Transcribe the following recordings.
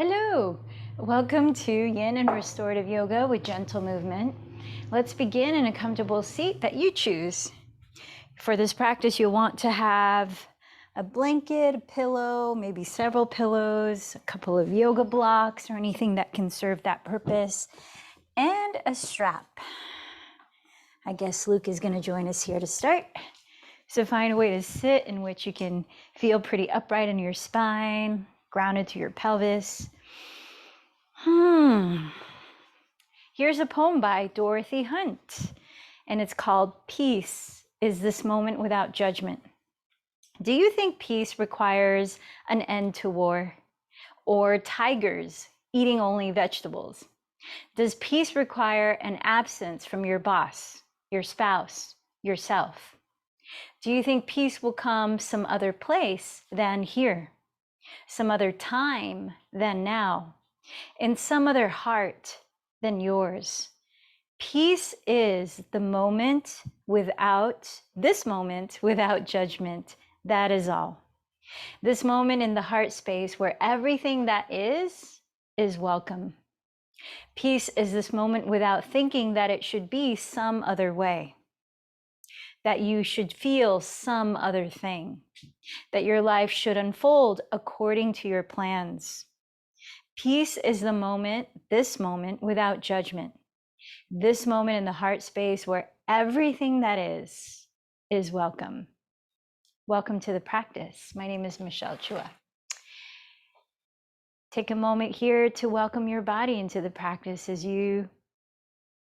Hello, welcome to Yin and Restorative Yoga with gentle movement. Let's begin in a comfortable seat that you choose. For this practice, you'll want to have a blanket, a pillow, maybe several pillows, a couple of yoga blocks or anything that can serve that purpose, and a strap. I guess Luke is going to join us here to start. So find a way to sit in which you can feel pretty upright in your spine, grounded to your pelvis. Here's a poem by Dorothy Hunt, and it's called Peace is This Moment Without Judgment. Do you think peace requires an end to war or tigers eating only vegetables? Does peace require an absence from your boss, your spouse, yourself? Do you think peace will come some other place than here, some other time than now, in some other heart than yours? Peace is the moment without, this moment without judgment. That is all. This moment in the heart space where everything that is welcome. Peace is this moment without thinking that it should be some other way, that you should feel some other thing, that your life should unfold according to your plans. Peace is the moment, this moment without judgment. This moment in the heart space where everything that is welcome. Welcome to the practice. My name is Michelle Chua. Take a moment here to welcome your body into the practice as you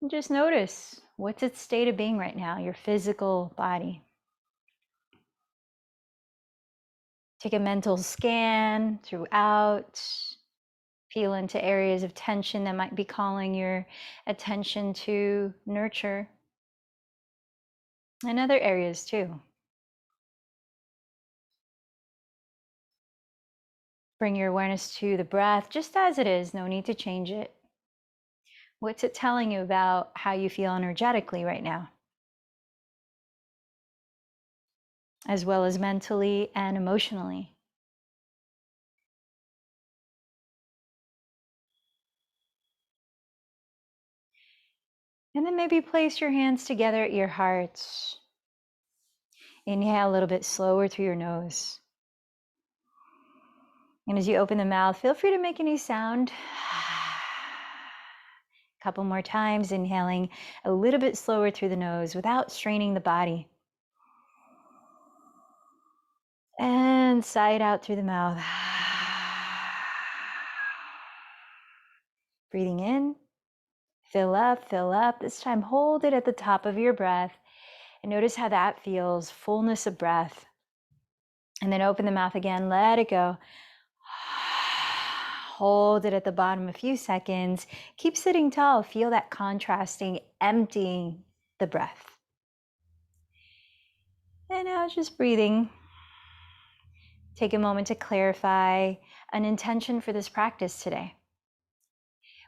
just notice what's its state of being right now, your physical body. Take a mental scan throughout. Feel into areas of tension that might be calling your attention to nurture, and other areas too. Bring your awareness to the breath just as it is, no need to change it. What's it telling you about how you feel energetically right now? As well as mentally and emotionally. And then maybe place your hands together at your heart. Inhale a little bit slower through your nose. And as you open the mouth, feel free to make any sound. A couple more times, inhaling a little bit slower through the nose without straining the body. And sigh it out through the mouth. Breathing in, fill up, fill up. This time, hold it at the top of your breath. And notice how that feels, fullness of breath. And then open the mouth again, let it go. Hold it at the bottom a few seconds. Keep sitting tall. Feel that contrasting, emptying the breath. And now just breathing. Take a moment to clarify an intention for this practice today.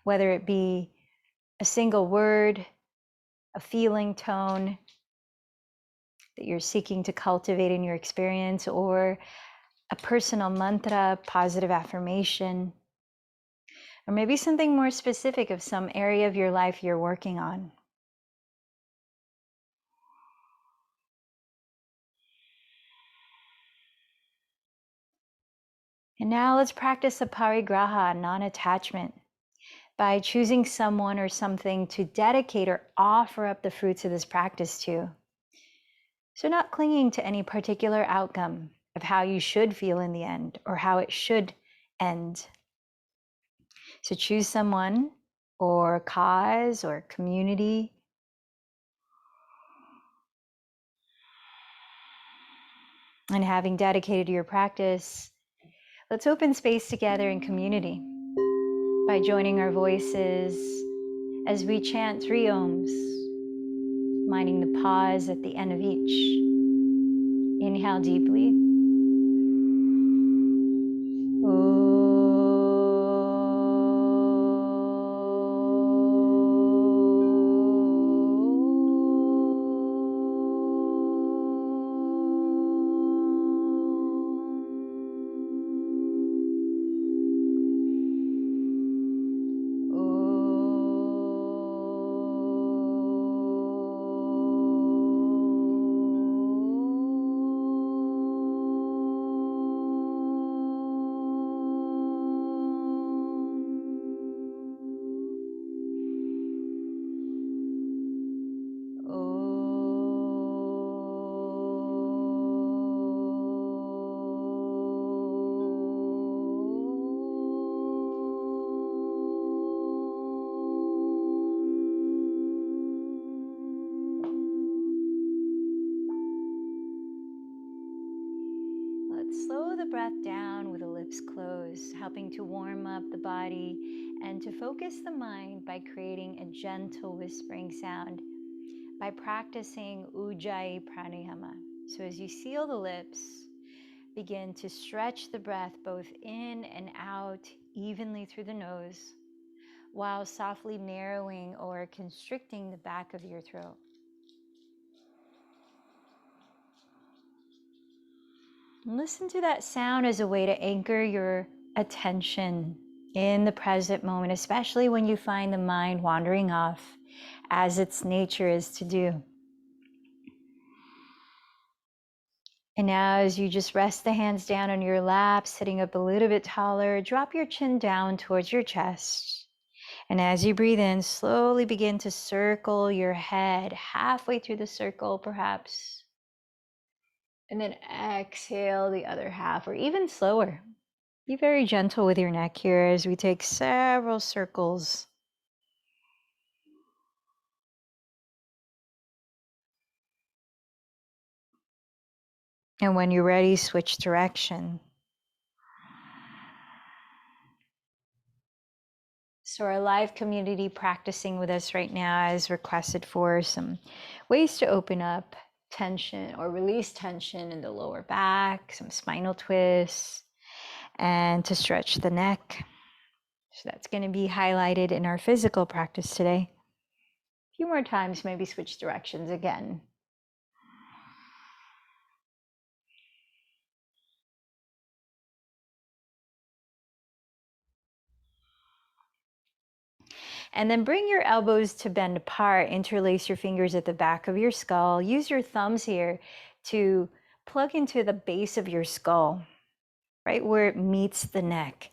Whether it be a single word, a feeling tone that you're seeking to cultivate in your experience, or a personal mantra, positive affirmation, or maybe something more specific of some area of your life you're working on. And now let's practice aparigraha, non-attachment, by choosing someone or something to dedicate or offer up the fruits of this practice to. So not clinging to any particular outcome of how you should feel in the end or how it should end. So choose someone or cause or community. And having dedicated your practice, let's open space together in community by joining our voices as we chant 3 ohms, minding the pause at the end of each. Inhale deeply. elbows, helping to warm up the body and to focus the mind by creating a gentle whispering sound by practicing Ujjayi Pranayama. So as you seal the lips, begin to stretch the breath both in and out evenly through the nose, while softly narrowing or constricting the back of your throat. And listen to that sound as a way to anchor your attention in the present moment, especially when you find the mind wandering off, as its nature is to do. And now, as you just rest the hands down on your lap, sitting up a little bit taller, drop your chin down towards your chest. And as you breathe in, slowly begin to circle your head halfway through the circle, perhaps. And then exhale the other half, or even slower. Be very gentle with your neck here as we take several circles. And when you're ready, switch direction. So our live community practicing with us right now has requested for some ways to open up tension or release tension in the lower back, some spinal twists, and to stretch the neck. So that's going to be highlighted in our physical practice today. A few more times, maybe switch directions again. And then bring your elbows to bend apart, interlace your fingers at the back of your skull. Use your thumbs here to plug into the base of your skull, right where it meets the neck.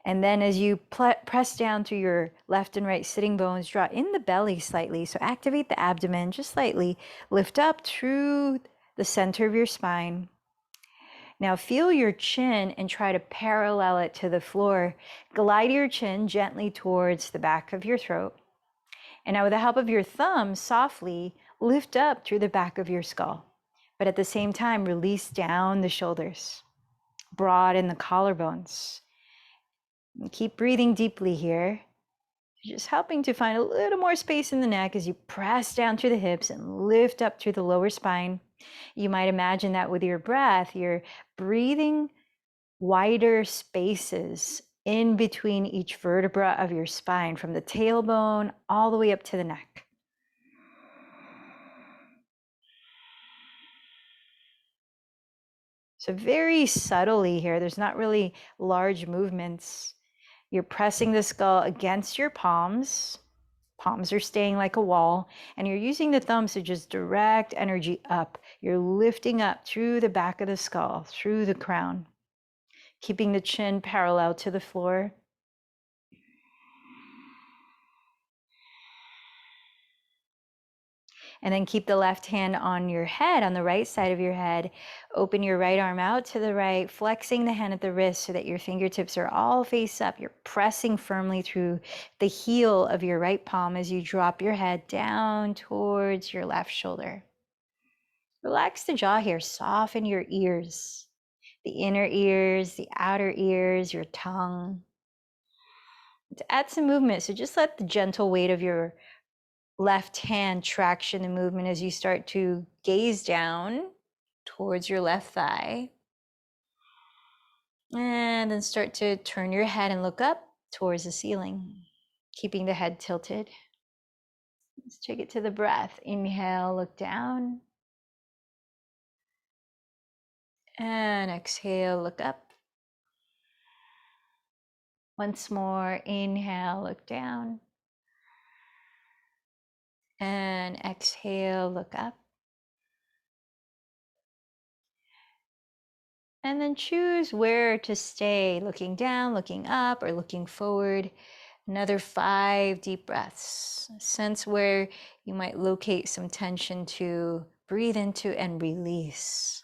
And then as you press down through your left and right sitting bones, draw in the belly slightly. So activate the abdomen just slightly. Lift up through the center of your spine. Now feel your chin and try to parallel it to the floor. Glide your chin gently towards the back of your throat. And now with the help of your thumb, softly lift up through the back of your skull. But at the same time, release down the shoulders, broaden the collarbones. And keep breathing deeply here. Just helping to find a little more space in the neck as you press down through the hips and lift up through the lower spine. You might imagine that with your breath, you're breathing wider spaces in between each vertebra of your spine, from the tailbone all the way up to the neck. So very subtly here, there's not really large movements. You're pressing the skull against your palms. Palms are staying like a wall, and you're using the thumbs to just direct energy up. You're lifting up through the back of the skull, through the crown, keeping the chin parallel to the floor. And then keep the left hand on your head, on the right side of your head. Open your right arm out to the right, flexing the hand at the wrist so that your fingertips are all face up. You're pressing firmly through the heel of your right palm as you drop your head down towards your left shoulder. Relax the jaw here, soften your ears, the inner ears, the outer ears, your tongue. To add some movement, so just let the gentle weight of your left hand traction the movement as you start to gaze down towards your left thigh. And then start to turn your head and look up towards the ceiling, keeping the head tilted. Let's take it to the breath. Inhale, look down. And exhale, look up. Once more, inhale, look down. And exhale, look up. And then choose where to stay, looking down, looking up, or looking forward. Another 5 deep breaths. Sense where you might locate some tension to breathe into and release.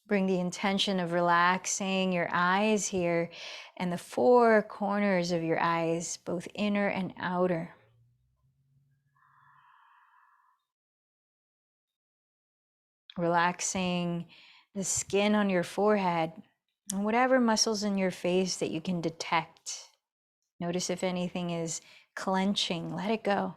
Bring the intention of relaxing your eyes here and the 4 corners of your eyes, both inner and outer. relaxing the skin on your forehead and whatever muscles in your face that you can detect. Notice if anything is clenching, let it go.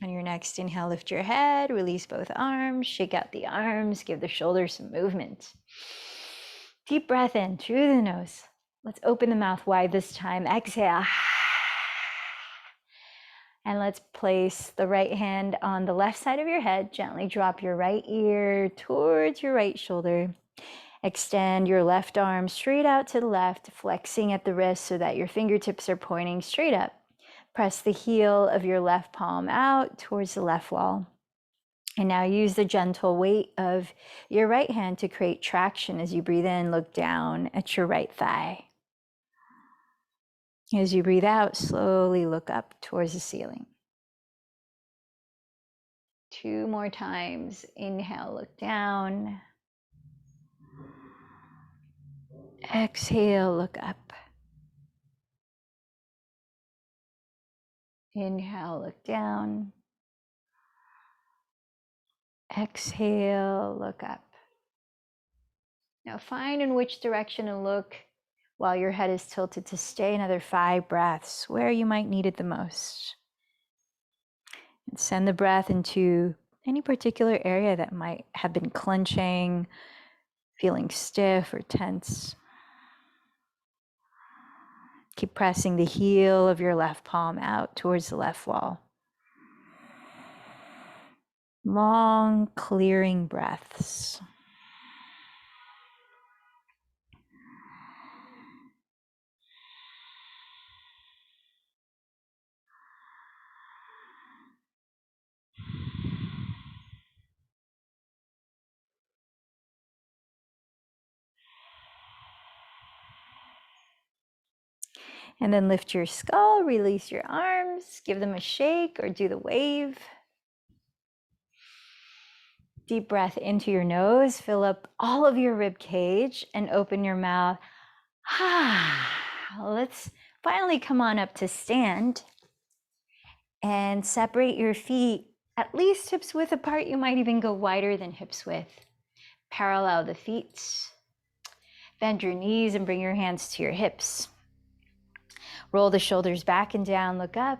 On your next inhale, lift your head, release both arms, shake out the arms, give the shoulders some movement. Deep breath in through the nose. Let's open the mouth wide this time. Exhale. And let's place the right hand on the left side of your head. Gently drop your right ear towards your right shoulder. Extend your left arm straight out to the left, flexing at the wrist so that your fingertips are pointing straight up. Press the heel of your left palm out towards the left wall. And now use the gentle weight of your right hand to create traction as you breathe in. Look down at your right thigh. As you breathe out, slowly look up towards the ceiling. 2 more times. Inhale, look down. Exhale, look up. Inhale, look down. Exhale, look up. Now find in which direction to look while your head is tilted to stay another 5 breaths where you might need it the most. And send the breath into any particular area that might have been clenching, feeling stiff or tense. Keep pressing the heel of your left palm out towards the left wall. Long, clearing breaths. And then lift your skull, release your arms, give them a shake or do the wave. Deep breath into your nose, fill up all of your rib cage and open your mouth. Let's finally come on up to stand and separate your feet at least hips width apart. You might even go wider than hips width. Parallel the feet. Bend your knees and bring your hands to your hips. Roll the shoulders back and down, look up.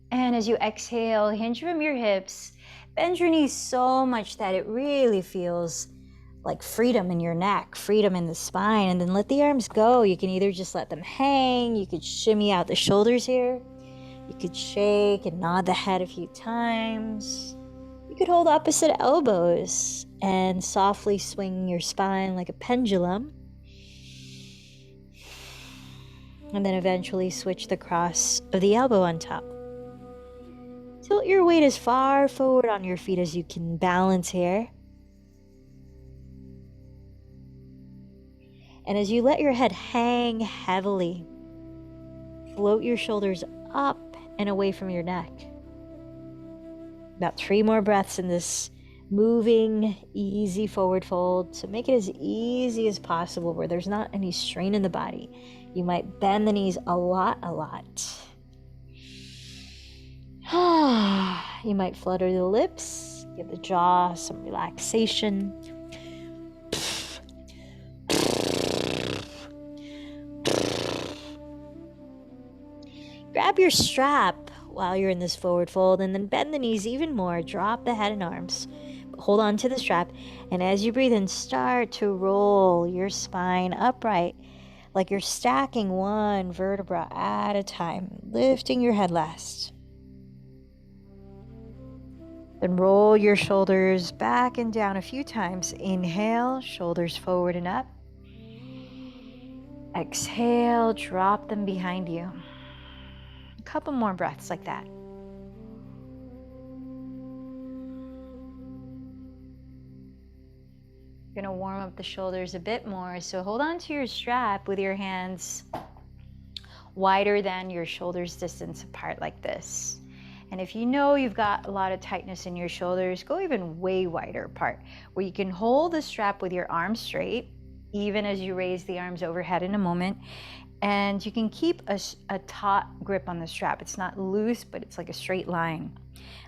And as you exhale, hinge from your hips. Bend your knees so much that it really feels like freedom in your neck, freedom in the spine, and then let the arms go. You can either just let them hang, you could shimmy out the shoulders here, you could shake and nod the head a few times. You could hold opposite elbows and softly swing your spine like a pendulum. And then eventually switch the cross of the elbow on top. Tilt your weight as far forward on your feet as you can balance here. And as you let your head hang heavily, float your shoulders up and away from your neck. About 3 more breaths in this moving, easy forward fold. So make it as easy as possible where there's not any strain in the body. You might bend the knees a lot. You might flutter the lips, give the jaw some relaxation. Grab your strap while you're in this forward fold and then bend the knees even more. Drop the head and arms. Hold on to the strap. And as you breathe in, start to roll your spine upright like you're stacking one vertebra at a time, lifting your head last. Then roll your shoulders back and down a few times. Inhale, shoulders forward and up. Exhale, drop them behind you. A couple more breaths like that. You're gonna warm up the shoulders a bit more. So hold on to your strap with your hands wider than your shoulders distance apart like this. And if you know you've got a lot of tightness in your shoulders, go even way wider apart, where you can hold the strap with your arms straight, even as you raise the arms overhead in a moment. And you can keep a taut grip on the strap. It's not loose, but it's like a straight line.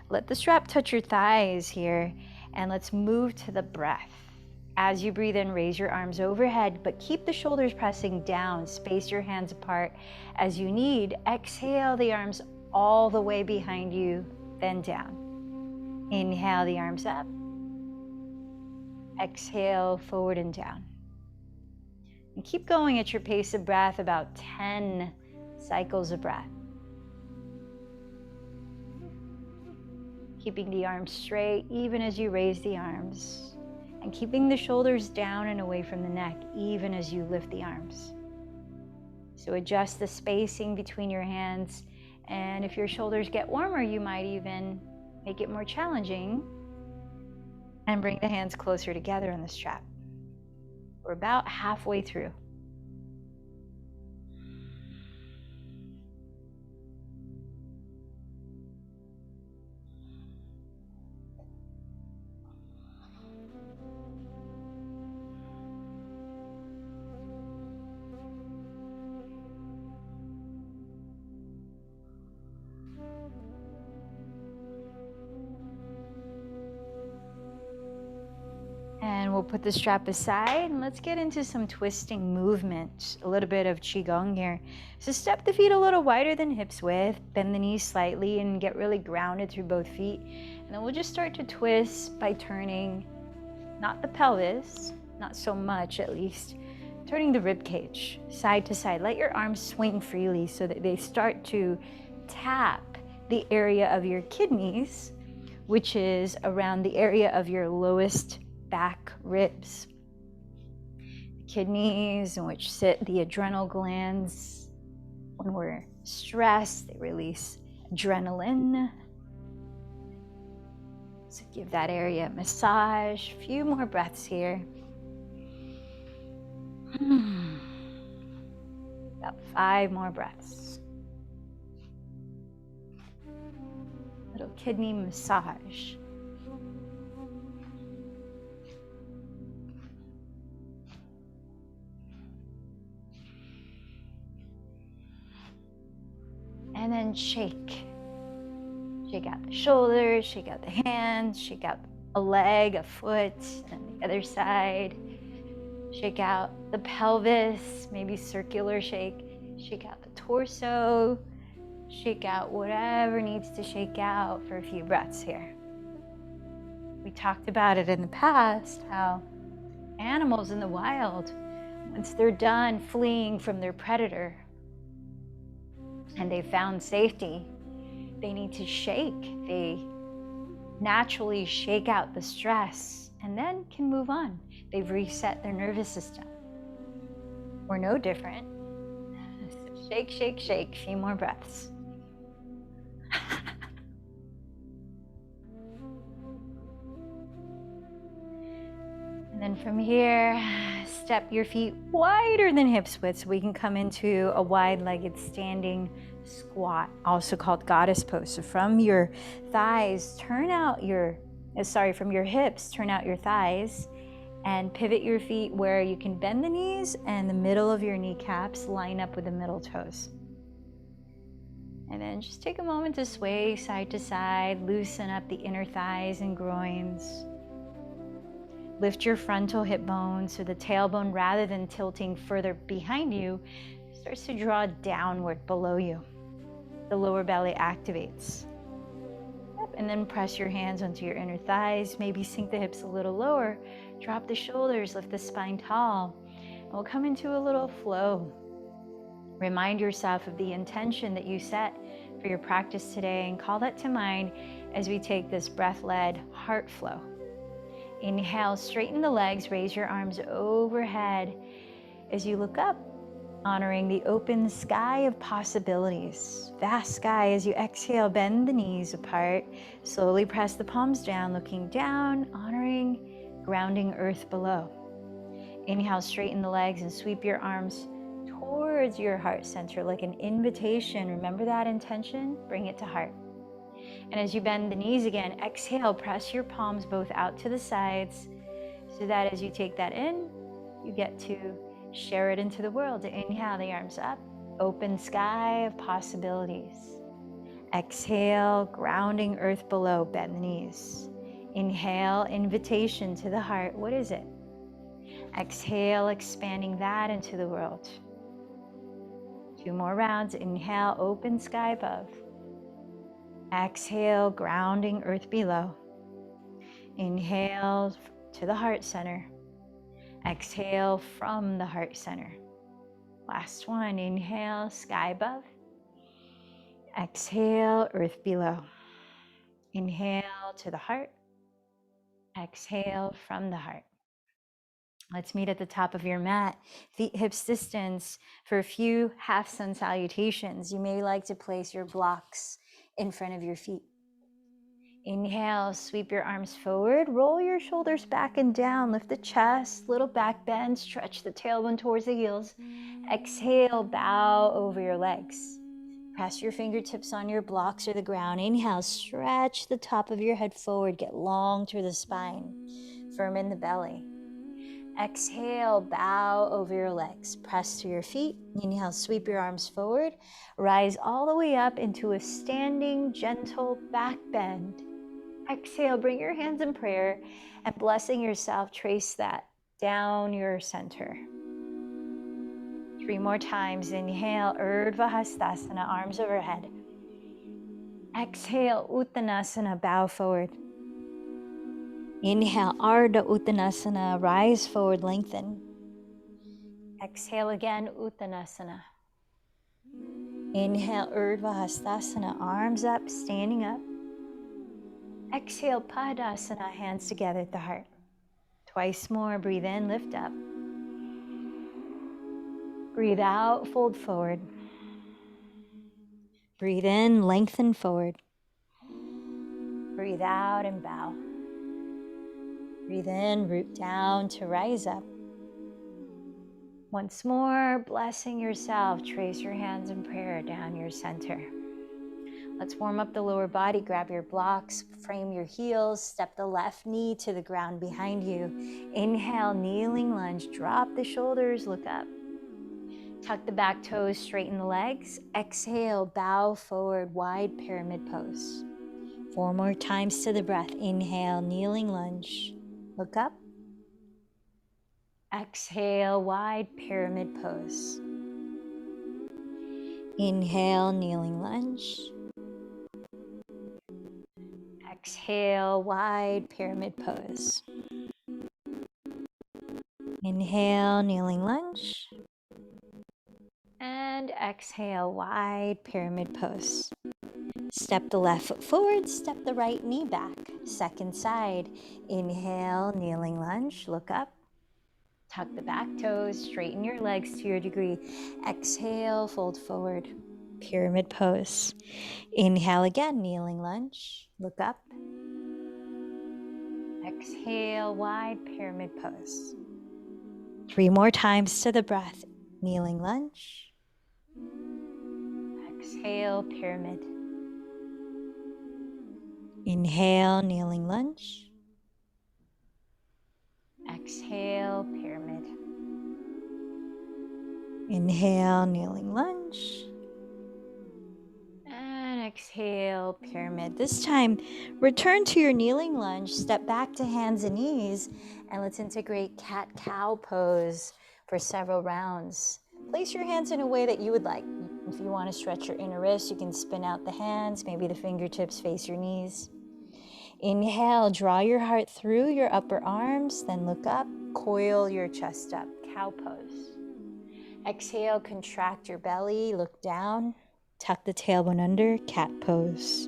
Let the strap touch your thighs here, and let's move to the breath. As you breathe in, raise your arms overhead, but keep the shoulders pressing down. Space your hands apart as you need. Exhale the arms all the way behind you, then down. Inhale the arms up. Exhale, forward and down. And keep going at your pace of breath, about 10 cycles of breath. Keeping the arms straight even as you raise the arms. And keeping the shoulders down and away from the neck even as you lift the arms. So adjust the spacing between your hands. And if your shoulders get warmer, you might even make it more challenging and bring the hands closer together on the strap. We're about halfway through. And we'll put the strap aside and let's get into some twisting movement, a little bit of Qigong here. So step the feet a little wider than hips width, bend the knees slightly and get really grounded through both feet. And then we'll just start to twist by turning, not the pelvis, not so much at least, turning the rib cage side to side. Let your arms swing freely so that they start to tap the area of your kidneys, which is around the area of your lowest back ribs. The kidneys, in which sit the adrenal glands. When we're stressed, they release adrenaline. So give that area a massage. A few more breaths here. About 5 more breaths. Little kidney massage. And then shake. Shake out the shoulders, shake out the hands, shake out a leg, a foot, and the other side. Shake out the pelvis, maybe circular shake. Shake out the torso. Shake out whatever needs to shake out for a few breaths here. We talked about it in the past, how animals in the wild, once they're done fleeing from their predator, and they found safety, they need to shake. They naturally shake out the stress and then can move on. They've reset their nervous system. We're no different. So shake, shake, shake. A few more breaths. And then from here, step your feet wider than hips width so we can come into a wide-legged standing squat, also called goddess pose. So from your thighs, from your hips, turn out your thighs and pivot your feet where you can bend the knees and the middle of your kneecaps line up with the middle toes. And then just take a moment to sway side to side, loosen up the inner thighs and groins. Lift your frontal hip bone so the tailbone, rather than tilting further behind you, starts to draw downward below you. The lower belly activates. Yep. And then press your hands onto your inner thighs, maybe sink the hips a little lower, drop the shoulders, lift the spine tall, and we'll come into a little flow. Remind yourself of the intention that you set for your practice today and call that to mind as we take this breath-led heart flow. Inhale, straighten the legs, raise your arms overhead as you look up, honoring the open sky of possibilities. Vast sky. As you exhale, bend the knees apart, slowly press the palms down, looking down, honoring grounding earth below. Inhale, straighten the legs and sweep your arms towards your heart center like an invitation. Remember that intention, bring it to heart. And as you bend the knees again, exhale, press your palms both out to the sides so that as you take that in, you get to Share it into the world. Inhale the arms up. Open sky of possibilities. Exhale, grounding earth below, bend the knees. Inhale, invitation to the heart. What is it? Exhale, expanding that into the world. 2 more rounds. Inhale, open sky above. Exhale, grounding earth below. Inhale to the heart center. Exhale from the heart center. Last one. Inhale, sky above. Exhale, earth below. Inhale to the heart. Exhale from the heart. Let's meet at the top of your mat, feet hips distance for a few half sun salutations. You may like to place your blocks in front of your feet. Inhale, sweep your arms forward, roll your shoulders back and down, lift the chest, little back bend, stretch the tailbone towards the heels. Exhale, bow over your legs. Press your fingertips on your blocks or the ground. Inhale, stretch the top of your head forward, get long through the spine, firm in the belly. Exhale, bow over your legs, press to your feet. Inhale, sweep your arms forward, rise all the way up into a standing, gentle back bend. Exhale, bring your hands in prayer and blessing yourself, trace that down your center. 3 more times. Inhale, Urdhva Hastasana, arms overhead. Exhale, Uttanasana, bow forward. Inhale, Ardha Uttanasana, rise forward, lengthen. Exhale again, Uttanasana. Inhale, Urdhva Hastasana, arms up, standing up. Exhale, Padasana, hands together at the heart. Twice more, breathe in, lift up. Breathe out, fold forward. Breathe in, lengthen forward. Breathe out and bow. Breathe in, root down to rise up. Once more, blessing yourself, trace your hands in prayer down your center. Let's warm up the lower body, grab your blocks, frame your heels, step the left knee to the ground behind you. Inhale, kneeling lunge, drop the shoulders, look up. Tuck the back toes, straighten the legs. Exhale, bow forward, wide pyramid pose. 4 more times to the breath. Inhale, kneeling lunge, look up. Exhale, wide pyramid pose. Inhale, kneeling lunge. Exhale, wide pyramid pose. Inhale, kneeling lunge. And exhale, wide pyramid pose. Step the left foot forward, step the right knee back. Second side. Inhale, kneeling lunge, look up. Tuck the back toes, straighten your legs to your degree. Exhale, fold forward, pyramid pose. Inhale again, kneeling lunge, look up. Exhale, wide pyramid pose. 3 more times to the breath. Kneeling lunge. Exhale, pyramid. Inhale, kneeling lunge. Exhale, pyramid. Inhale, kneeling lunge. And exhale, pyramid. This time, return to your kneeling lunge, step back to hands and knees, and let's integrate cat-cow pose for several rounds. Place your hands in a way that you would like. If you want to stretch your inner wrists, you can spin out the hands, maybe the fingertips face your knees. Inhale, draw your heart through your upper arms, then look up, coil your chest up, cow pose. Exhale, contract your belly, look down, tuck the tailbone under, cat pose.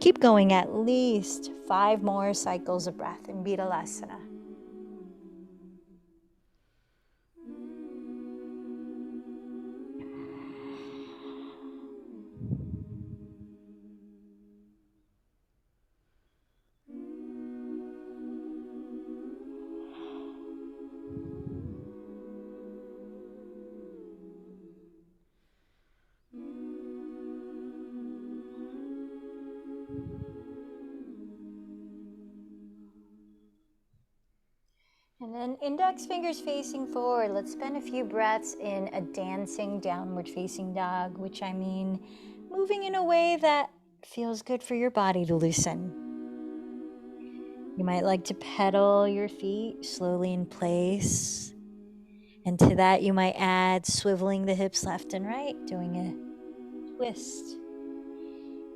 Keep going at least 5 more cycles of breath in Vidalasana. And index fingers facing forward. Let's spend a few breaths in a dancing downward facing dog, which I mean moving in a way that feels good for your body to loosen. You might like to pedal your feet slowly in place. And to that, you might add swiveling the hips left and right, doing a twist.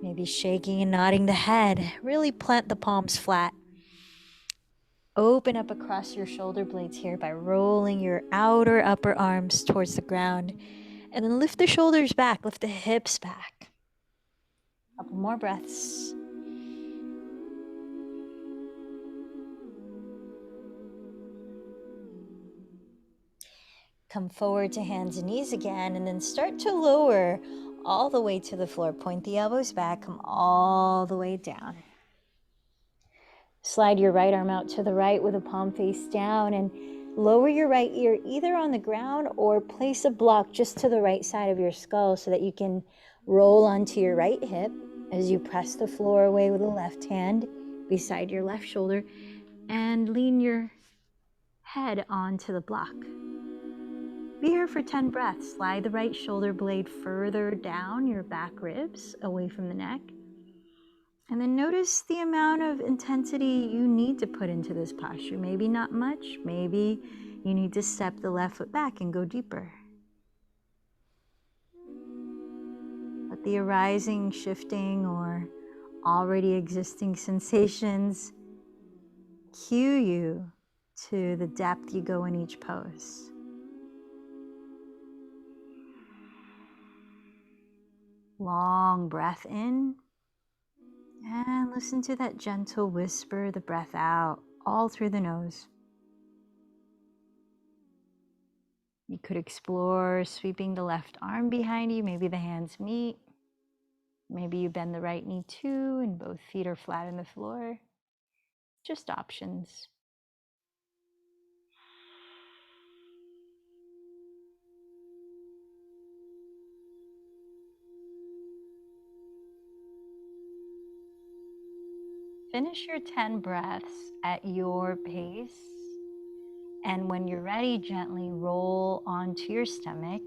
Maybe shaking and nodding the head. Really plant the palms flat. Open up across your shoulder blades here by rolling your outer upper arms towards the ground. And then lift the shoulders back, lift the hips back. Couple more breaths. Come forward to hands and knees again, and then start to lower all the way to the floor. Point the elbows back, come all the way down. Slide your right arm out to the right with a palm face down and lower your right ear either on the ground or place a block just to the right side of your skull so that you can roll onto your right hip as you press the floor away with the left hand beside your left shoulder and lean your head onto the block. Be here for 10 breaths. Slide the right shoulder blade further down your back ribs away from the neck. And then notice the amount of intensity you need to put into this posture. Maybe not much. Maybe you need to step the left foot back and go deeper. Let the arising, shifting, or already existing sensations cue you to the depth you go in each pose. Long breath in. And listen to that gentle whisper, the breath out, all through the nose. You could explore sweeping the left arm behind you. Maybe the hands meet. Maybe you bend the right knee too, and both feet are flat on the floor. Just options. Finish your 10 breaths at your pace. And when you're ready, gently roll onto your stomach.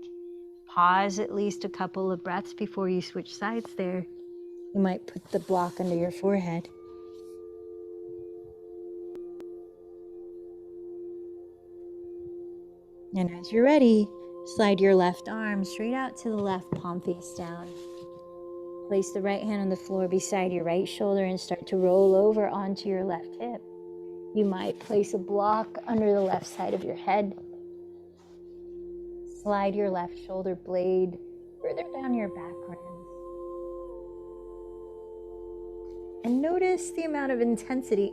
Pause at least a couple of breaths before you switch sides there. You might put the block under your forehead. And as you're ready, slide your left arm straight out to the left, palm face down. Place the right hand on the floor beside your right shoulder and start to roll over onto your left hip. You might place a block under the left side of your head. Slide your left shoulder blade further down your back ribs. And notice the amount of intensity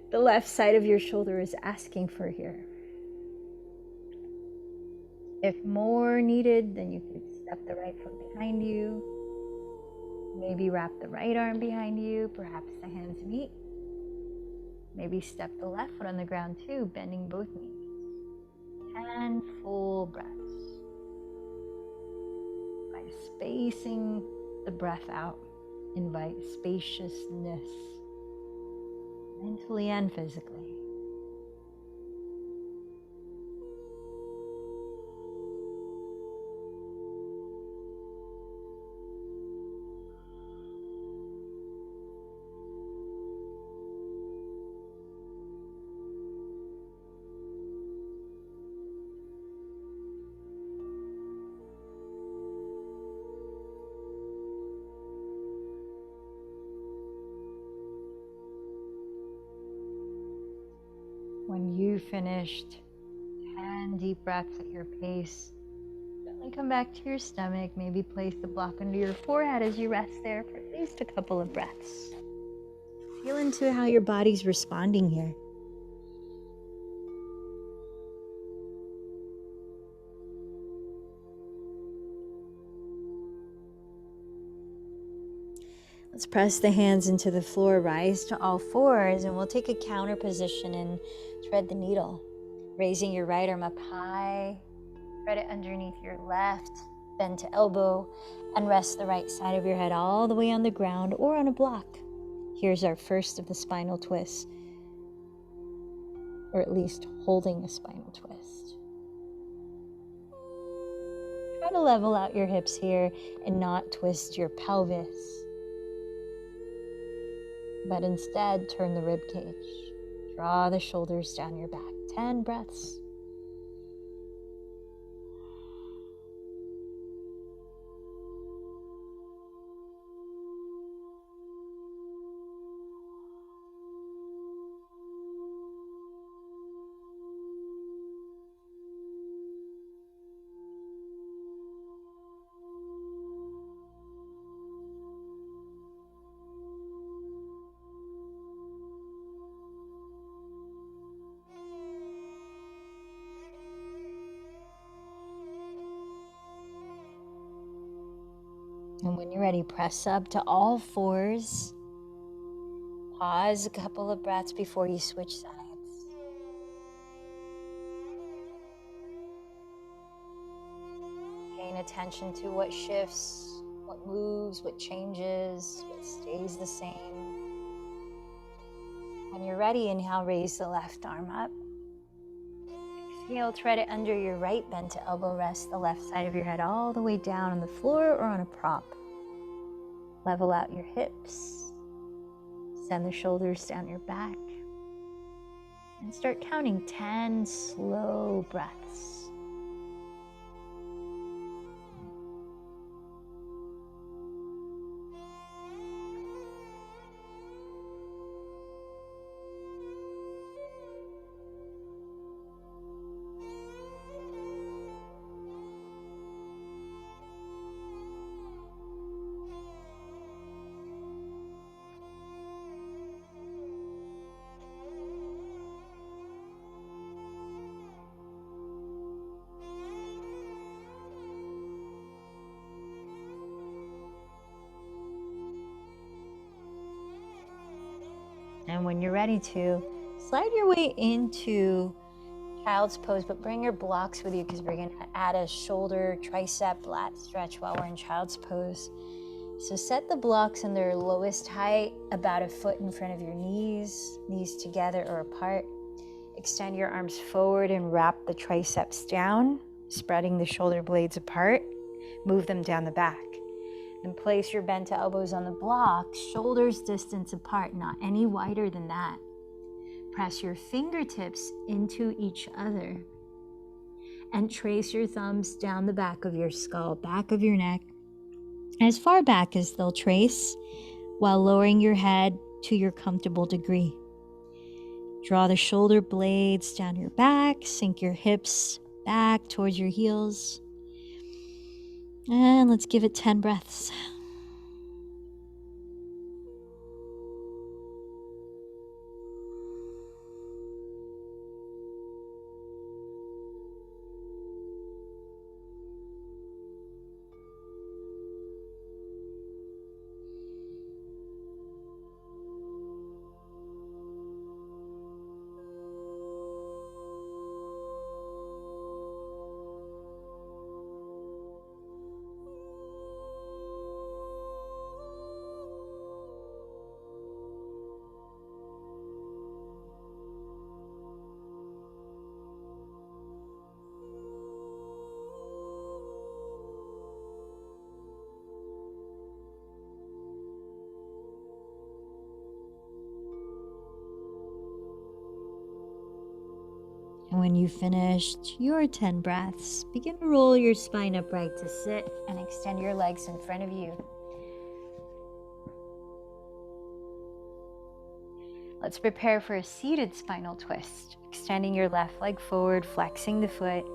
the left side of your shoulder is asking for here. If more needed, then you could step the right foot behind you. Maybe wrap the right arm behind you. Perhaps the hands meet. Maybe step the left foot on the ground too, bending both knees. 10 full breaths. By spacing the breath out, invite spaciousness, mentally and physically. When you finished 10 deep breaths at your pace, gently come back to your stomach. Maybe place the block under your forehead as you rest there for at least a couple of breaths. Feel into how your body's responding here. Let's press the hands into the floor, rise to all fours, and we'll take a counter position and thread the needle. Raising your right arm up high, thread it underneath your left, bend to elbow, and rest the right side of your head all the way on the ground or on a block. Here's our first of the spinal twists. or at least holding a spinal twist. Try to level out your hips here and not twist your pelvis, but instead turn the rib cage. Draw the shoulders down your back. 10 breaths. And when you're ready, press up to all fours. Pause a couple of breaths before you switch sides. Paying attention to what shifts, what moves, what changes, what stays the same. When you're ready, inhale, raise the left arm up. Exhale, thread it under your right, bend to elbow, rest the left side of your head all the way down on the floor or on a prop. Level out your hips. Send the shoulders down your back. And start counting 10 slow breaths. And when you're ready to, slide your way into child's pose, but bring your blocks with you because we're going to add a shoulder, tricep, lat stretch while we're in child's pose. So set the blocks in their lowest height, about a foot in front of your knees, knees together or apart. Extend your arms forward and wrap the triceps down, spreading the shoulder blades apart. Move them down the back. Then place your bent elbows on the blocks, shoulders distance apart, not any wider than that. Press your fingertips into each other and trace your thumbs down the back of your skull, back of your neck, as far back as they'll trace, while lowering your head to your comfortable degree. Draw the shoulder blades down your back, sink your hips back towards your heels. And let's give it 10 breaths. And when you've finished your 10 breaths, begin to roll your spine upright to sit and extend your legs in front of you. Let's prepare for a seated spinal twist. Extending your left leg forward, flexing the foot.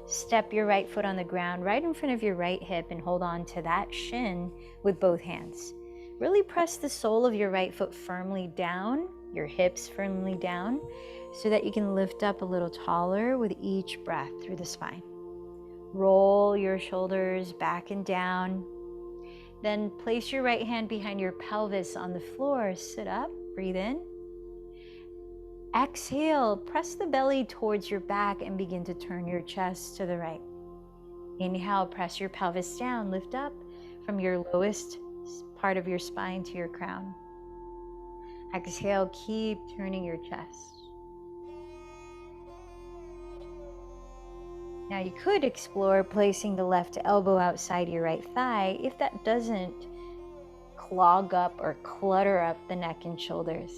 Step your right foot on the ground right in front of your right hip and hold on to that shin with both hands. Really press the sole of your right foot firmly down, your hips firmly down, so that you can lift up a little taller with each breath through the spine. Roll your shoulders back and down. Then place your right hand behind your pelvis on the floor. Sit up, breathe in. Exhale, press the belly towards your back and begin to turn your chest to the right. Inhale, press your pelvis down, lift up from your lowest part of your spine to your crown. Exhale, keep turning your chest. Now you could explore placing the left elbow outside your right thigh if that doesn't clog up or clutter up the neck and shoulders.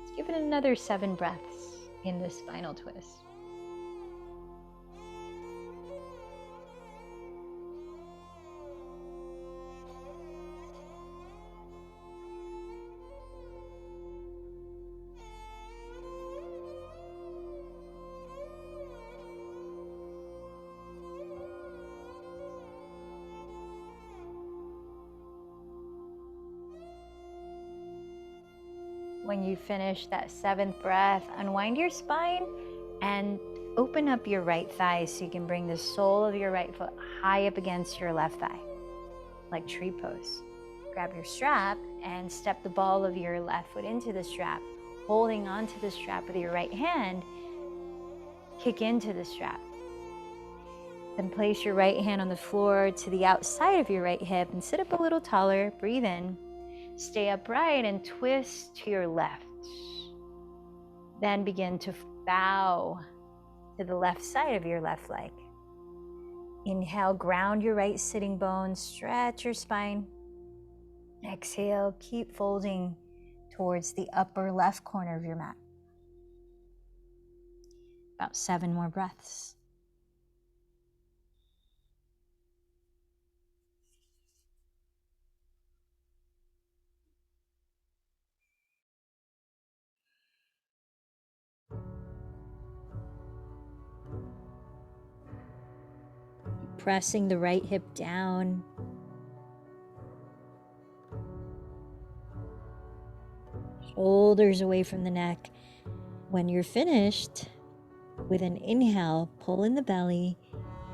Let's give it another 7 breaths in this spinal twist. When you finish that 7th breath, unwind your spine and open up your right thigh so you can bring the sole of your right foot high up against your left thigh, like tree pose. Grab your strap and step the ball of your left foot into the strap, holding onto the strap with your right hand. Kick into the strap. Then place your right hand on the floor to the outside of your right hip and sit up a little taller. Breathe in. Stay upright and twist to your left. Then begin to bow to the left side of your left leg. Inhale, ground your right sitting bones, stretch your spine. Exhale, keep folding towards the upper left corner of your mat. About 7 more breaths. Pressing the right hip down. Shoulders away from the neck. When you're finished, with an inhale, pull in the belly,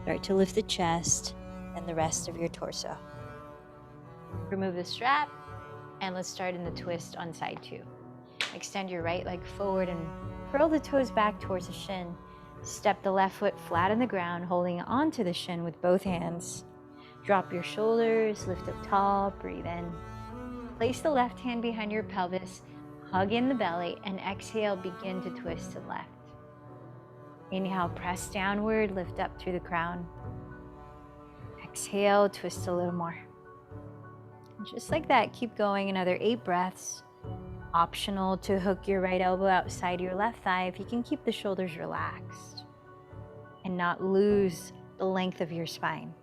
start to lift the chest and the rest of your torso. Remove the strap, and let's start in the twist on side 2. Extend your right leg forward and curl the toes back towards the shin. Step the left foot flat on the ground, holding onto the shin with both hands. Drop your shoulders, lift up tall, breathe in. Place the left hand behind your pelvis, hug in the belly, and exhale, begin to twist to the left. Inhale, press downward, lift up through the crown. Exhale, twist a little more. Just like that, keep going, another 8 breaths. Optional to hook your right elbow outside your left thigh if you can keep the shoulders relaxed and not lose the length of your spine.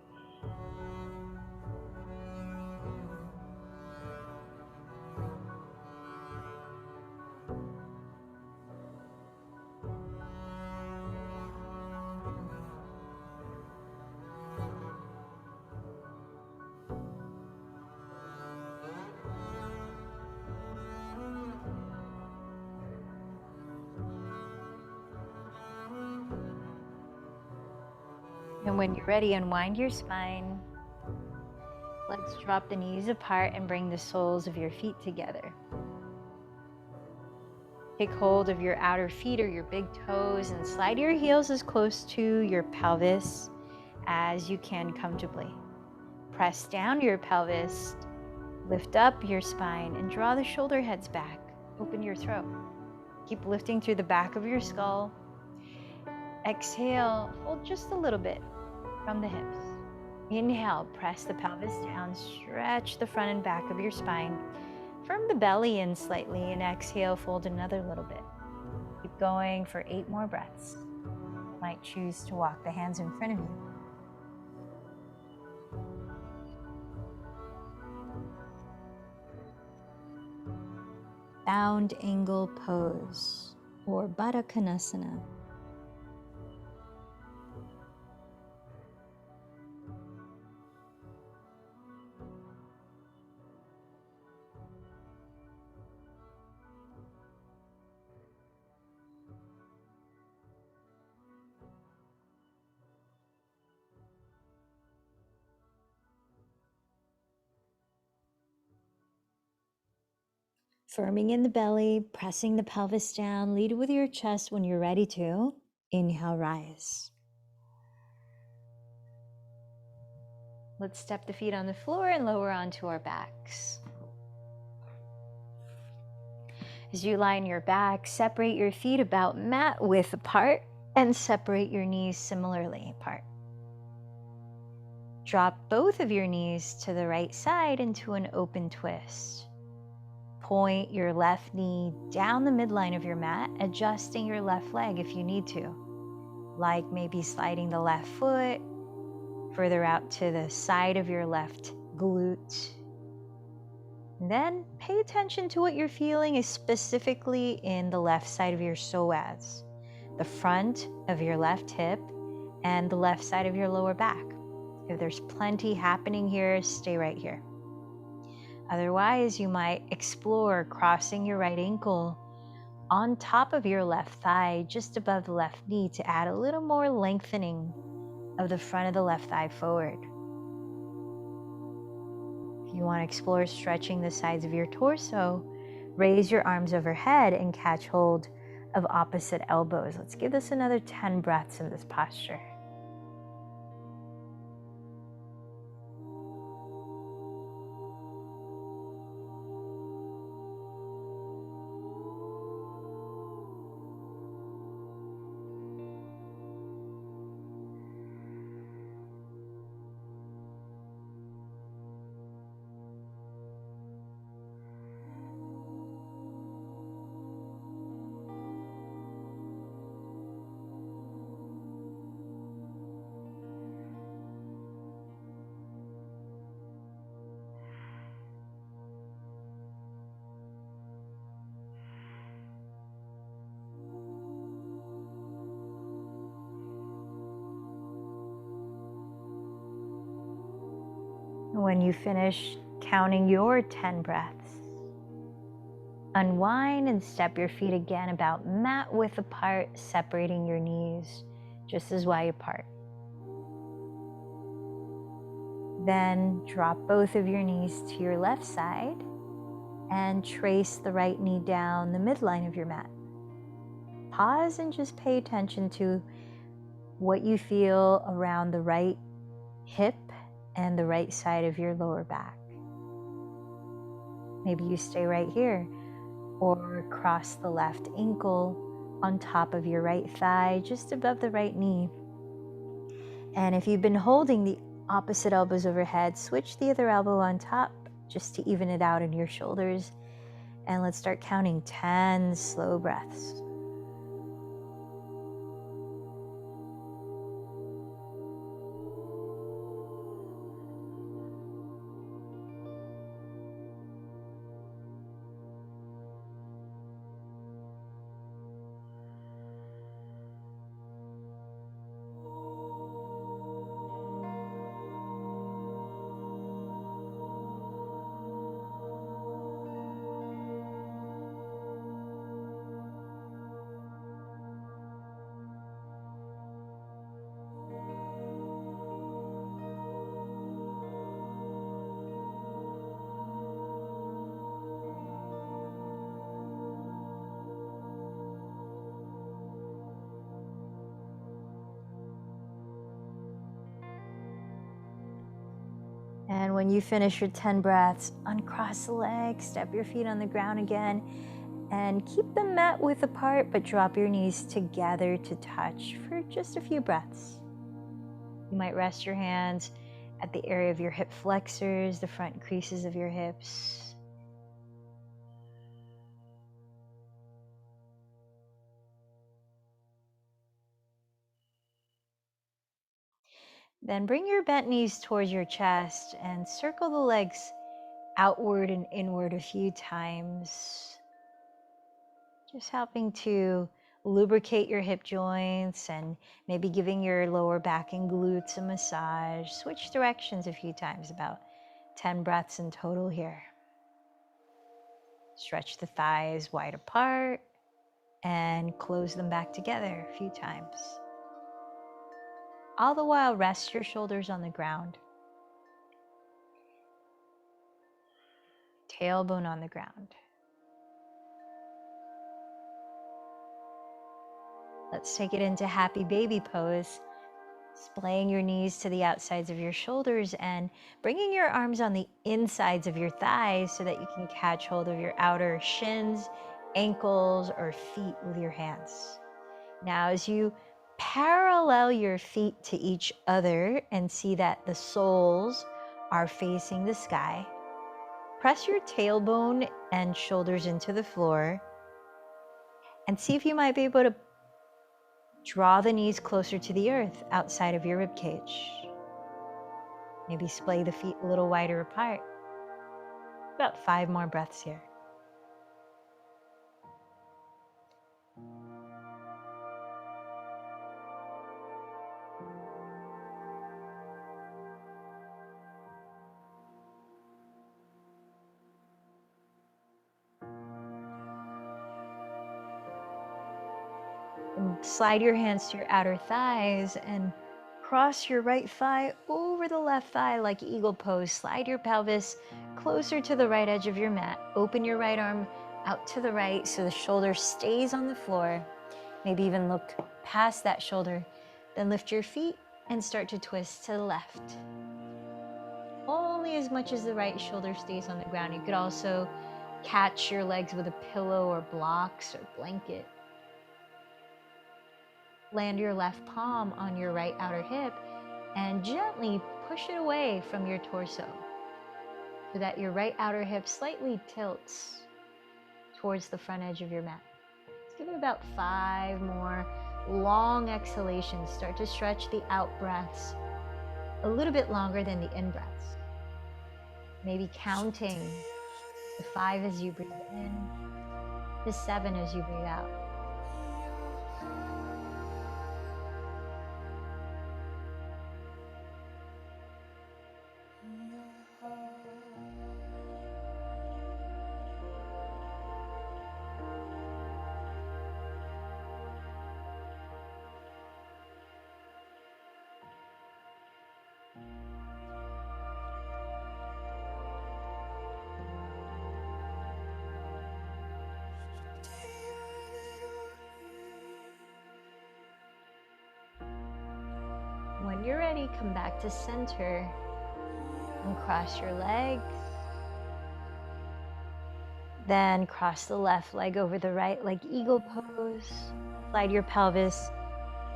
And when you're ready, unwind your spine. Let's drop the knees apart and bring the soles of your feet together. Take hold of your outer feet or your big toes and slide your heels as close to your pelvis as you can comfortably. Press down your pelvis, lift up your spine, and draw the shoulder heads back. Open your throat. Keep lifting through the back of your skull. Exhale, fold just a little bit from the hips. Inhale, press the pelvis down, stretch the front and back of your spine. Firm the belly in slightly, and exhale, fold another little bit. Keep going for 8 more breaths. You might choose to walk the hands in front of you. Bound angle pose, or Baddha Konasana. Firming in the belly, pressing the pelvis down. Lead with your chest when you're ready to. Inhale, rise. Let's step the feet on the floor and lower onto our backs. As you lie on your back, separate your feet about mat width apart. And separate your knees similarly apart. Drop both of your knees to the right side into an open twist. Point your left knee down the midline of your mat, adjusting your left leg if you need to, like maybe sliding the left foot further out to the side of your left glute. Then pay attention to what you're feeling is specifically in the left side of your psoas, the front of your left hip and the left side of your lower back. If there's plenty happening here, stay right here. Otherwise, you might explore crossing your right ankle on top of your left thigh, just above the left knee, to add a little more lengthening of the front of the left thigh forward. If you want to explore stretching the sides of your torso, raise your arms overhead and catch hold of opposite elbows. Let's give this another 10 breaths in this posture. When you finish counting your 10 breaths, unwind and step your feet again about mat width apart, separating your knees just as wide apart. Then drop both of your knees to your left side and trace the right knee down the midline of your mat. Pause and just pay attention to what you feel around the right hip and the right side of your lower back. Maybe you stay right here, or cross the left ankle on top of your right thigh, just above the right knee. And if you've been holding the opposite elbows overhead, switch the other elbow on top just to even it out in your shoulders. And let's start counting 10 slow breaths. And when you finish your 10 breaths, uncross the legs, step your feet on the ground again, and keep them mat width apart, but drop your knees together to touch for just a few breaths. You might rest your hands at the area of your hip flexors, the front creases of your hips. Then bring your bent knees towards your chest and circle the legs outward and inward a few times. Just helping to lubricate your hip joints and maybe giving your lower back and glutes a massage. Switch directions a few times, about 10 breaths in total here. Stretch the thighs wide apart and close them back together a few times. All the while, rest your shoulders on the ground. Tailbone on the ground. Let's take it into happy baby pose. Splaying your knees to the outsides of your shoulders and bringing your arms on the insides of your thighs so that you can catch hold of your outer shins, ankles, or feet with your hands. Now, as you Parallel your feet to each other and see that the soles are facing the sky. Press your tailbone and shoulders into the floor and see if you might be able to draw the knees closer to the earth outside of your rib cage. Maybe splay the feet a little wider apart. About 5 more breaths here. And slide your hands to your outer thighs and cross your right thigh over the left thigh like eagle pose. Slide your pelvis closer to the right edge of your mat. Open your right arm out to the right so the shoulder stays on the floor. Maybe even look past that shoulder. Then lift your feet and start to twist to the left. Only as much as the right shoulder stays on the ground. You could also catch your legs with a pillow or blocks or blanket. Land your left palm on your right outer hip and gently push it away from your torso so that your right outer hip slightly tilts towards the front edge of your mat. Let's give it about 5 more long exhalations. Start to stretch the out breaths a little bit longer than the in breaths. Maybe counting to 5 as you breathe in, to 7 as you breathe out. When you're ready, come back to center and cross your legs. Then cross the left leg over the right like eagle pose. Slide your pelvis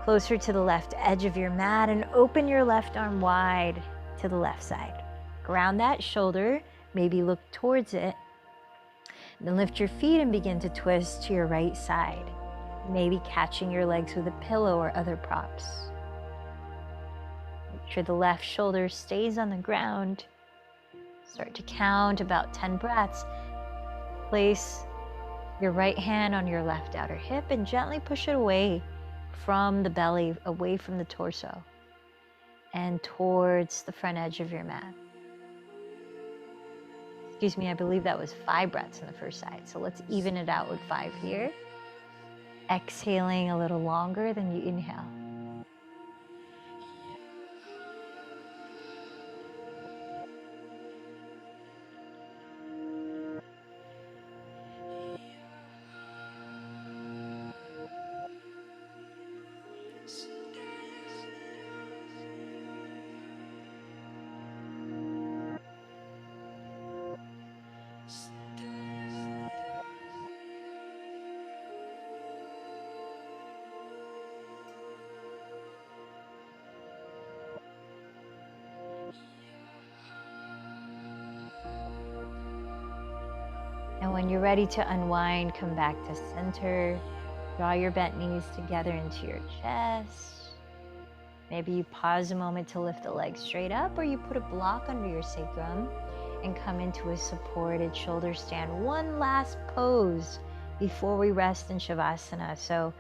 closer to the left edge of your mat and open your left arm wide to the left side. Ground that shoulder, maybe look towards it. Then lift your feet and begin to twist to your right side, maybe catching your legs with a pillow or other props. Make sure the left shoulder stays on the ground. Start to count about 10 breaths. Place your right hand on your left outer hip and gently push it away from the belly, away from the torso, and towards the front edge of your mat. Excuse me, I believe that was 5 breaths on the first side. So let's even it out with 5 here. Exhaling a little longer than you inhale. And when you're ready to unwind, come back to center. Draw your bent knees together into your chest. Maybe you pause a moment to lift the legs straight up, or you put a block under your sacrum and come into a supported shoulder stand. One last pose before we rest in Shavasana. So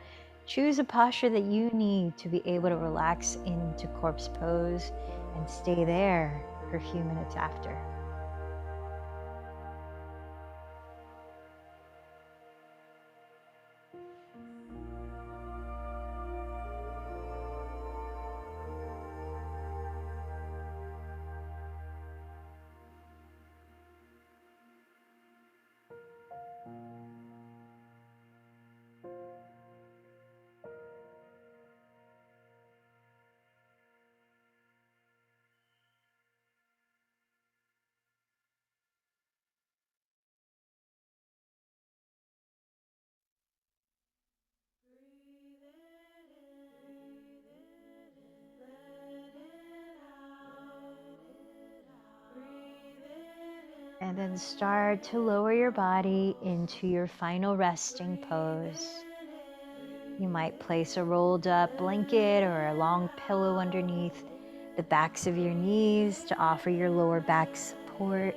choose a posture that you need to be able to relax into corpse pose and stay there for a few minutes after. And then start to lower your body into your final resting pose. You might place a rolled up blanket or a long pillow underneath the backs of your knees to offer your lower back support.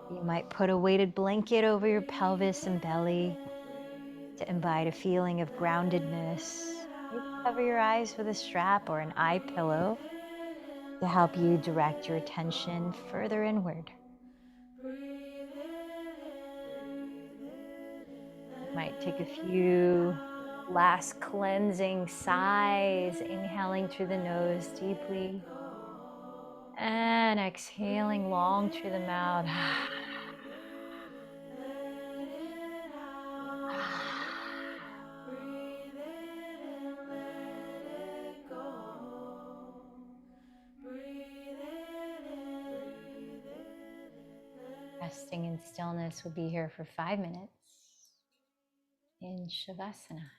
You might put a weighted blanket over your pelvis and belly to invite a feeling of groundedness. Maybe cover your eyes with a strap or an eye pillow to help you direct your attention further inward. You might take a few last cleansing sighs, inhaling through the nose deeply and exhaling long through the mouth. Resting in stillness, we'll be here for 5 minutes in Shavasana.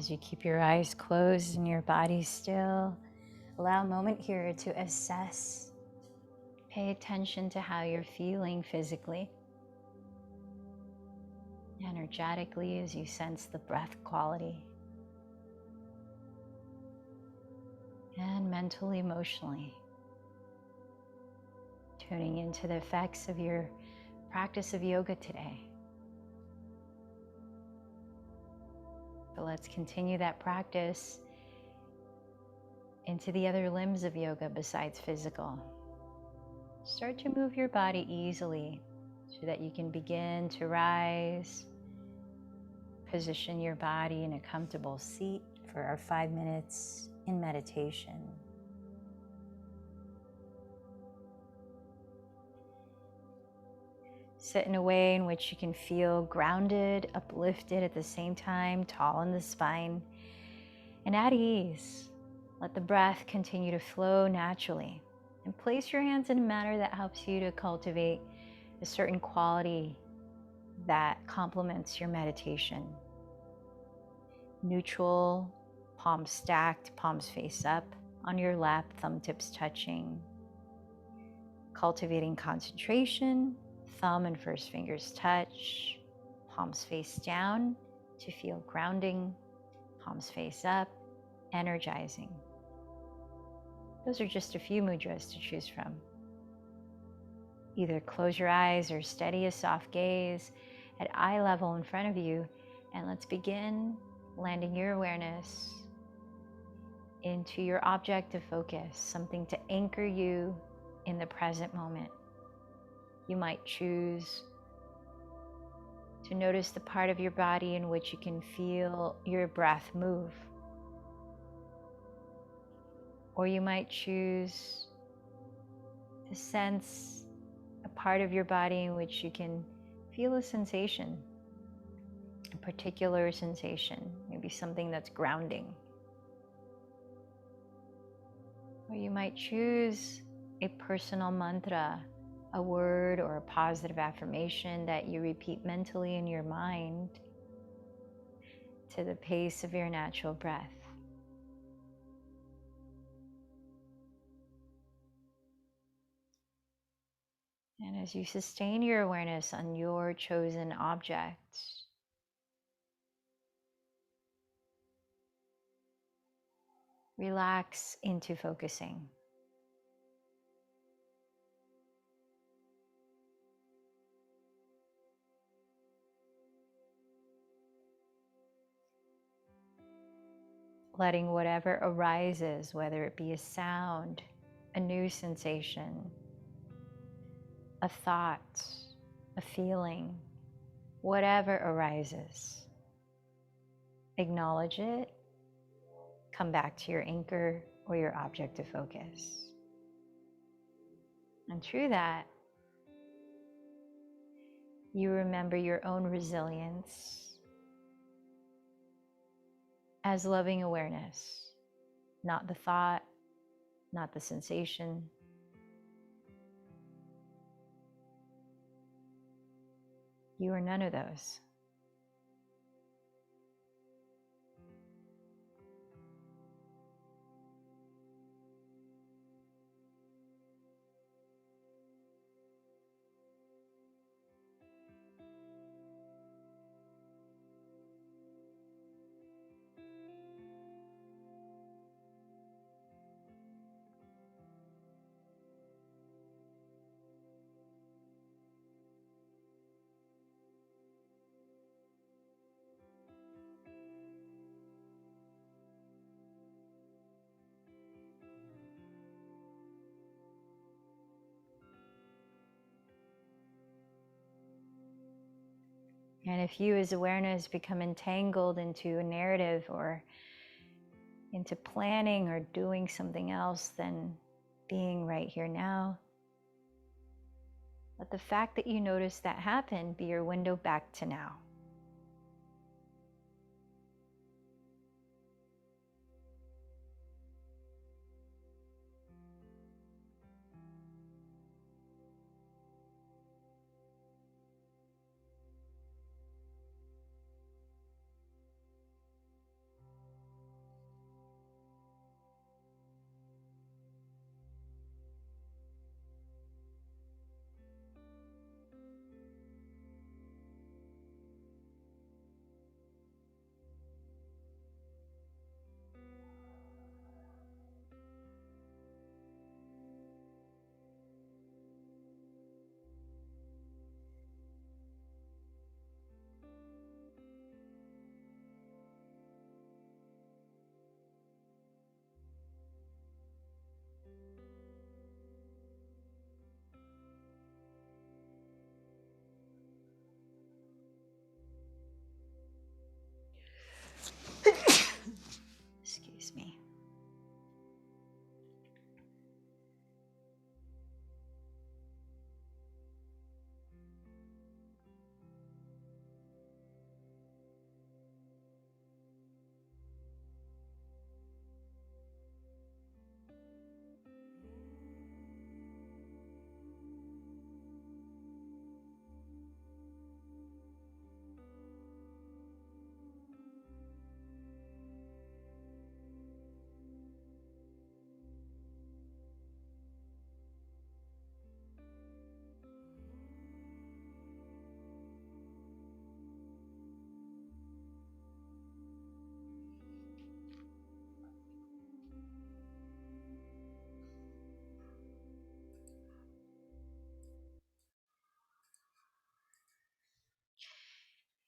As you keep your eyes closed and your body still, allow a moment here to assess. Pay attention to how you're feeling physically, energetically, as you sense the breath quality, and mentally, emotionally. Tuning into the effects of your practice of yoga today. But let's continue that practice into the other limbs of yoga besides physical. Start to move your body easily so that you can begin to rise. Position your body in a comfortable seat for our 5 minutes in meditation. Sit in a way in which you can feel grounded, uplifted at the same time, tall in the spine, and at ease. Let the breath continue to flow naturally. And place your hands in a manner that helps you to cultivate a certain quality that complements your meditation. Neutral, palms stacked, palms face up on your lap, thumb tips touching. Cultivating concentration, thumb and first fingers touch, palms face down to feel grounding, palms face up, energizing. Those are just a few mudras to choose from. Either close your eyes or steady a soft gaze at eye level in front of you, and let's begin landing your awareness into your object of focus, something to anchor you in the present moment. You might choose to notice the part of your body in which you can feel your breath move. Or you might choose to sense a part of your body in which you can feel a sensation, a particular sensation, maybe something that's grounding. Or you might choose a personal mantra, a word or a positive affirmation that you repeat mentally in your mind to the pace of your natural breath. And as you sustain your awareness on your chosen object, relax into focusing. Letting whatever arises, whether it be a sound, a new sensation, a thought, a feeling, whatever arises, acknowledge it, come back to your anchor or your object of focus. And through that, you remember your own resilience as loving awareness, not the thought, not the sensation. You are none of those. And if you as awareness become entangled into a narrative or into planning or doing something else than being right here now, let the fact that you notice that happen be your window back to now.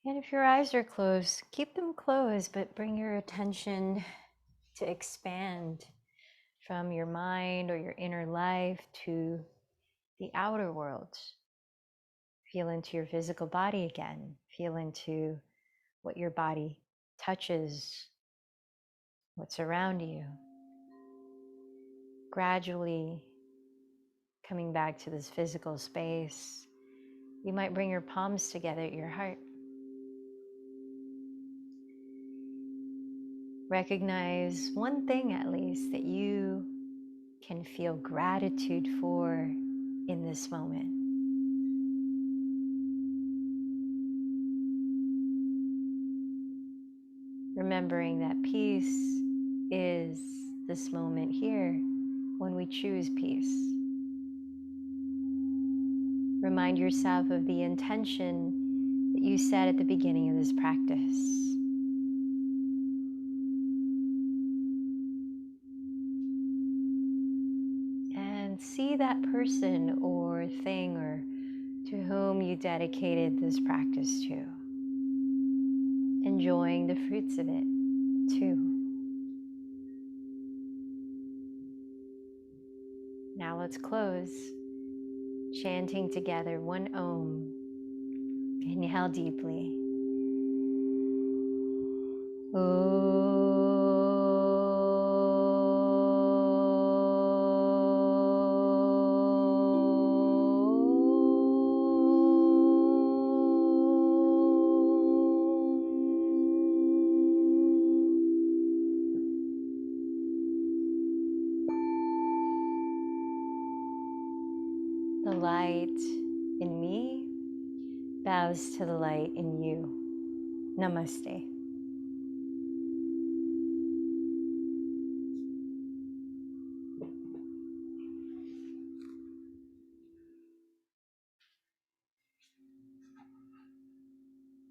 And if your eyes are closed, keep them closed, but bring your attention to expand from your mind or your inner life to the outer world. Feel into your physical body again. Feel into what your body touches, what's around you. Gradually coming back to this physical space, you might bring your palms together at your heart. Recognize one thing at least that you can feel gratitude for in this moment. Remembering that peace is this moment here when we choose peace. Remind yourself of the intention that you set at the beginning of this practice. And see that person or thing or to whom you dedicated this practice to, enjoying the fruits of it too. Now let's close, chanting together one Om. Inhale deeply. Om. The light in me bows to the light in you. Namaste.